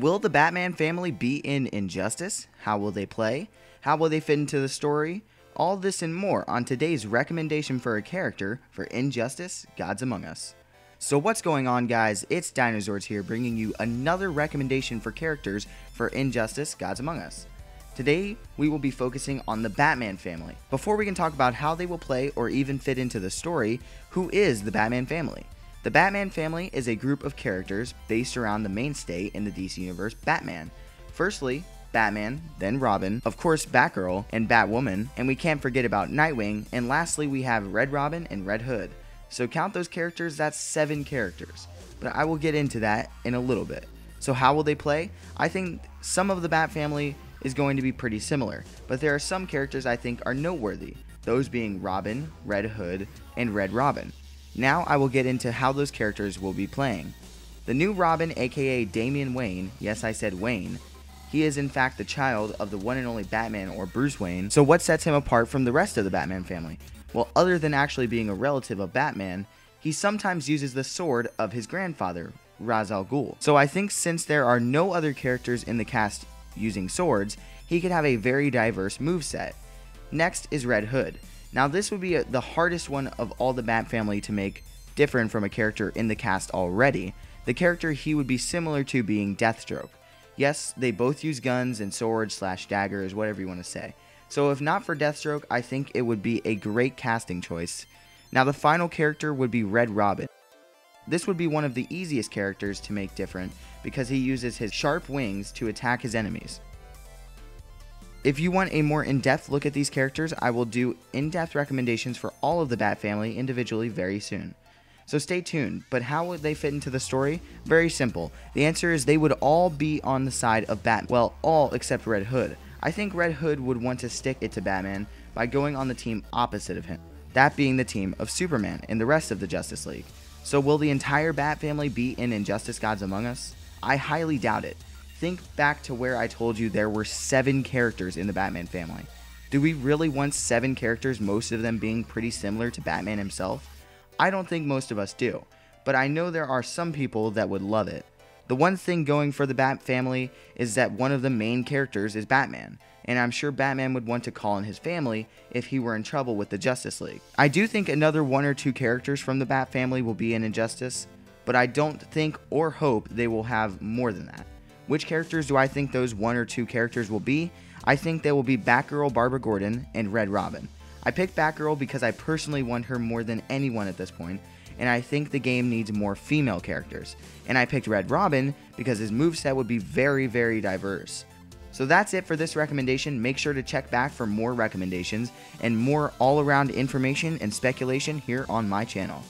Will the Batman family be in Injustice? How will they play? How will they fit into the story? All this and more on today's recommendation for a character for Injustice: Gods Among Us. So what's going on, guys? It's Dinozords here, bringing you another recommendation for characters for Injustice: Gods Among Us. Today, we will be focusing on the Batman family. Before we can talk about how they will play or even fit into the story, who is the Batman family? The Batman family is a group of characters based around the mainstay in the DC Universe, Batman. Firstly, Batman, then Robin, of course Batgirl and Batwoman, and we can't forget about Nightwing, and lastly we have Red Robin and Red Hood. So count those characters, that's 7 characters. But I will get into that in a little bit. So how will they play? I think some of the Bat family is going to be pretty similar, but there are some characters I think are noteworthy, those being Robin, Red Hood, and Red Robin. Now I will get into how those characters will be playing. The new Robin, aka Damian Wayne, yes I said Wayne, he is in fact the child of the one and only Batman, or Bruce Wayne. So what sets him apart from the rest of the Batman family? Well, other than actually being a relative of Batman, he sometimes uses the sword of his grandfather, Ra's al Ghul. So I think since there are no other characters in the cast using swords, he could have a very diverse moveset. Next is Red Hood. Now this would be the hardest one of all the Bat family to make different from a character in the cast already. The character he would be similar to being Deathstroke. Yes, they both use guns and swords / daggers, whatever you want to say. So if not for Deathstroke, I think it would be a great casting choice. Now the final character would be Red Robin. This would be one of the easiest characters to make different because he uses his sharp wings to attack his enemies. If you want a more in-depth look at these characters, I will do in-depth recommendations for all of the Bat family individually very soon. So stay tuned, but how would they fit into the story? Very simple. The answer is they would all be on the side of Batman. Well, all except Red Hood. I think Red Hood would want to stick it to Batman by going on the team opposite of him, that being the team of Superman and the rest of the Justice League. So will the entire Bat family be in Injustice: Gods Among Us? I highly doubt it. Think back to where I told you there were 7 characters in the Batman family. Do we really want 7 characters, most of them being pretty similar to Batman himself? I don't think most of us do, but I know there are some people that would love it. The one thing going for the Bat family is that one of the main characters is Batman, and I'm sure Batman would want to call in his family if he were in trouble with the Justice League. I do think another 1 or 2 characters from the Bat family will be in Injustice, but I don't think or hope they will have more than that. Which characters do I think those 1 or 2 characters will be? I think they will be Batgirl Barbara Gordon and Red Robin. I picked Batgirl because I personally want her more than anyone at this point, and I think the game needs more female characters. And I picked Red Robin because his moveset would be very, very diverse. So that's it for this recommendation. Make sure to check back for more recommendations and more all-around information and speculation here on my channel.